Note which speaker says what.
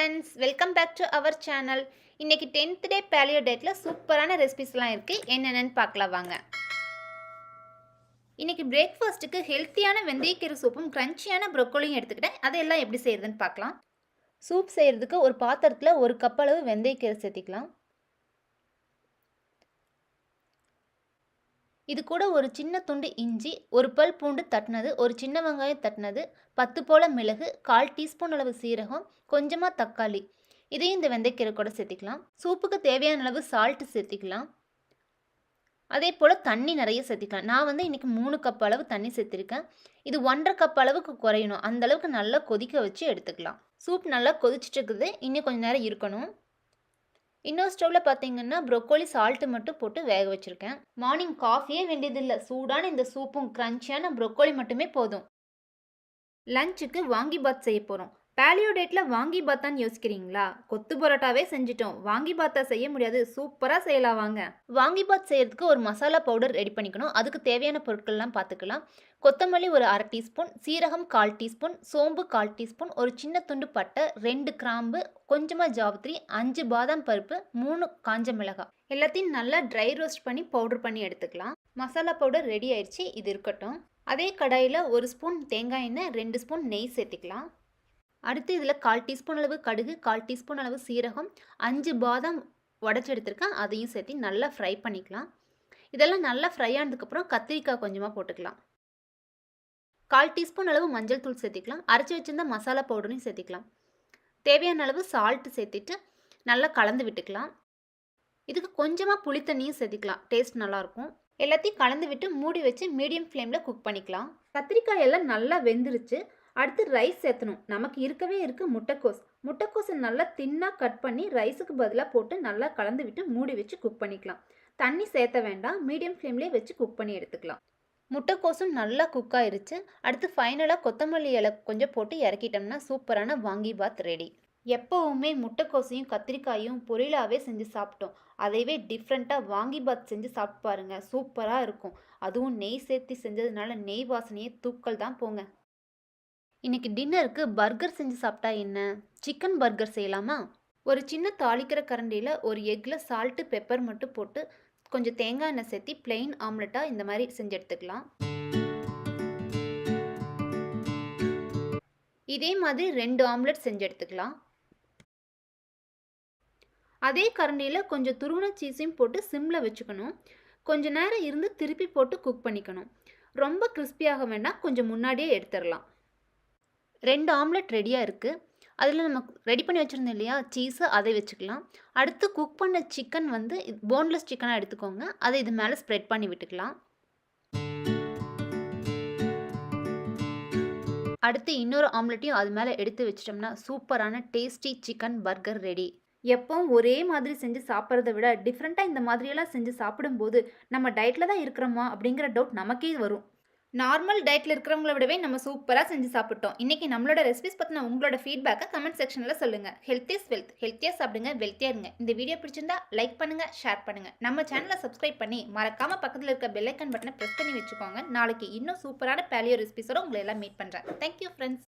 Speaker 1: friends, welcome back to our channel. இன்னைக்கு 10th day paleo dietல சூப்பரான ரெசிபீஸ்லாம் இருக்கு. என்னென்னன்னு பார்க்கலாம் வாங்க. இன்னைக்கு பிரேக்ஃபாஸ்ட்டுக்கு ஹெல்த்தியான வெந்தயக்கீரை சூப்பும் கிரன்ச்சியான ப்ரோக்கோலியும் எடுத்துக்கிட்டேன். அதெல்லாம் எப்படி செய்யறதுன்னு பார்க்கலாம். சூப் செய்யறதுக்கு ஒரு பாத்திரத்தில் ஒரு கப் அளவு வெந்தயக்கீரை சேர்த்திக்கலாம். இது கூட ஒரு சின்ன துண்டு இஞ்சி, ஒரு பல் பூண்டு தட்டினது, ஒரு சின்ன வெங்காயம் தட்டினது, 10 போல மிளகு, 1/4 டீஸ்பூன் அளவு சீரகம், கொஞ்சமாக தக்காளி, இதையும் இந்த வெந்தயக்கீரை கூட சேர்த்திக்கலாம். சூப்புக்கு தேவையான அளவு சால்ட்டு சேர்த்திக்கலாம். அதே போல் தண்ணி நிறைய சேர்த்திக்கலாம். நான் இன்றைக்கி 3 கப் அளவு தண்ணி சேர்த்திருக்கேன். இது 1.5 கப் அளவுக்கு குறையணும். அந்த அளவுக்கு நல்லா கொதிக்க வச்சு எடுத்துக்கலாம். சூப் நல்லா கொதிச்சுட்டு இருக்குது. இன்னும் கொஞ்சம் நேரம் இருக்கணும். இன்னொரு ஸ்டவ்வில் பார்த்தீங்கன்னா ப்ரோக்கோலி சால்ட்டு மட்டும் போட்டு வேக வச்சுருக்கேன். மார்னிங் காஃபியே வேண்டியதில்லை. சூடான இந்த சூப்பும் கிரன்ச்சியான ப்ரோக்கோலி மட்டுமே போதும். லஞ்சுக்கு வாங்கிபாத் செய்ய போகிறோம். பேலியோ டேட்டில் வாங்கிபாத்தான்னு யோசிக்கிறீங்களா? கொத்து பரோட்டாவே செஞ்சிட்டோம். வாங்கிபாத்தா செய்ய முடியாது, சூப்பராக செய்யலாம் வாங்க. வாங்கிபாத் செய்யறதுக்கு ஒரு மசாலா பவுடர் ரெடி பண்ணிக்கணும். அதுக்கு தேவையான பொருட்கள்லாம் பார்த்துக்கலாம். கொத்தமல்லி ஒரு 1/2 டீஸ்பூன், சீரகம் 1/4 டீஸ்பூன், சோம்பு 1/4 டீஸ்பூன், ஒரு சின்ன துண்டு பட்டை, 2 கிராம்பு, கொஞ்சமாக ஜாவித்ரி, 5 பாதாம் பருப்பு, 3 காஞ்ச மிளகாய், எல்லாத்தையும் நல்லா ட்ரை ரோஸ்ட் பண்ணி பவுடர் பண்ணி எடுத்துக்கலாம். மசாலா பவுடர் ரெடி ஆயிடுச்சு. இது இருக்கட்டும். அதே கடாயில் 1 ஸ்பூன் தேங்காய் எண்ணெய், 2 ஸ்பூன் நெய் சேர்த்திக்கலாம். அடுத்து இதில் 1/4 டீஸ்பூன் அளவு கடுகு, 1/4 டீஸ்பூன் அளவு சீரகம், 5 பாதாம் உடச்சி எடுத்துருக்கேன். அதையும் சேர்த்து நல்லா ஃப்ரை பண்ணிக்கலாம். இதெல்லாம் நல்லா ஃப்ரை ஆனதுக்கப்புறம் கத்திரிக்காய் கொஞ்சமாக போட்டுக்கலாம். 1/4 டீஸ்பூன் அளவு மஞ்சள் தூள் சேர்த்திக்கலாம். அரைச்சி வச்சிருந்த மசாலா பவுடரையும் சேர்த்திக்கலாம். தேவையான அளவு சால்ட்டு சேர்த்திட்டு நல்லா கலந்து விட்டுக்கலாம். இதுக்கு கொஞ்சமாக புளி தண்ணியும் சேர்த்திக்கலாம். டேஸ்ட் நல்லாயிருக்கும். எல்லாத்தையும் கலந்து விட்டு மூடி வச்சு மீடியம் ஃப்ளேமில் குக் பண்ணிக்கலாம். கத்திரிக்காய் எல்லாம் நல்லா வெந்துருச்சு. அடுத்து ரைஸ் சேர்த்தணும். நமக்கு இருக்கவே முட்டைக்கோஸை நல்லா தின்னாக கட் பண்ணி ரைஸுக்கு பதிலாக போட்டு நல்லா கலந்து விட்டு மூடி வச்சு குக் பண்ணிக்கலாம். தண்ணி சேர்த்த வேண்டாம். மீடியம் ஃப்ளேம்லேயே வச்சு குக் பண்ணி எடுத்துக்கலாம். முட்டைக்கோஸும் நல்லா குக் ஆயிருச்சு. அடுத்து ஃபைனலாக கொத்தமல்லி இலை கொஞ்சம் போட்டு இறக்கிட்டோம்னா சூப்பரான வாங்கிபாத் ரெடி. எப்போவுமே முட்டைக்கோசையும் கத்திரிக்காயும் பொரியலாகவே செஞ்சு சாப்பிட்டோம். அதைவே டிஃப்ரெண்ட்டாக வாங்கிபாத் செஞ்சு சாப்பிட்டு பாருங்கள். சூப்பராக இருக்கும். அதுவும் நெய் சேர்த்து செஞ்சதுனால நெய் வாசனையே தூக்கல் தான் போங்க. இன்றைக்கி டின்னருக்கு பர்கர் செஞ்சு சாப்பிட்டா என்ன? சிக்கன் பர்கர் செய்யலாமா? ஒரு சின்ன தாளிக்கிற கரண்டியில் ஒரு எக்கில் சால்ட்டு பெப்பர் மட்டும் போட்டு கொஞ்சம் தேங்காய் எண்ணெய் சேர்த்தி பிளெயின் ஆம்லெட்டாக இந்த மாதிரி செஞ்சு எடுத்துக்கலாம். இதே மாதிரி 2 ஆம்லெட் செஞ்சு எடுத்துக்கலாம். அதே கரண்டியில் கொஞ்சம் துருவன சீஸையும் போட்டு சிம்மில் வச்சுக்கணும். கொஞ்சம் நேரம் இருந்து திருப்பி போட்டு குக் பண்ணிக்கணும். ரொம்ப கிறிஸ்பியாக வேண்டாம், கொஞ்சம் முன்னாடியே எடுத்துடலாம். 2 ஆம்லெட் ரெடியாக இருக்குது. அதில் நம்ம ரெடி பண்ணி வச்சுருந்தோம் இல்லையா சீஸு, அதை வச்சுக்கலாம். அடுத்து குக் பண்ண சிக்கன் போன்லெஸ் சிக்கனாக எடுத்துக்கோங்க. அதை இது மேலே ஸ்ப்ரெட் பண்ணி விட்டுக்கலாம். அடுத்து இன்னொரு ஆம்லெட்டையும் அது மேலே எடுத்து வச்சிட்டோம்னா சூப்பரான டேஸ்டி சிக்கன் பர்கர் ரெடி. எப்பவும் ஒரே மாதிரி செஞ்சு சாப்பிட்றத விட டிஃப்ரெண்ட்டாக இந்த மாதிரியெல்லாம் செஞ்சு சாப்பிடும்போது நம்ம டயட்டில் தான் இருக்கிறோமா அப்படிங்கிற டவுட் நமக்கே வரும். நார்மல் டயட்டில் இருக்கிறவங்கள விடவே நம்ம சூப்பராக செஞ்சு சாப்பிட்டோம். இன்றைக்கி நம்மளோட ரெசிபிஸ் பற்றின உங்களோட ஃபீட்பேக்கை கமெண்ட் செக்ஷனில் சொல்லுங்கள். Health is wealth. ஹெல்த்தியாக சாப்பிடுங்க, வெல்த்தியாக இருங்க. இந்த வீடியோ பிடிச்சிருந்தா லைக் பண்ணுங்கள், ஷேர் பண்ணுங்கள். நம்ம சேனலை சப்ஸ்கிரைப் பண்ணி மறக்காமல் பக்கத்தில் இருக்க பெல் ஐக்கன் பட்டனை ப்ரெஸ் பண்ணி வச்சுக்கோங்க. நாளைக்கு இன்னும் சூப்பரான பேலியோ ரெசிபிஸோட உங்களை எல்லாம் மீட் பண்ணுறேன். Thank you friends.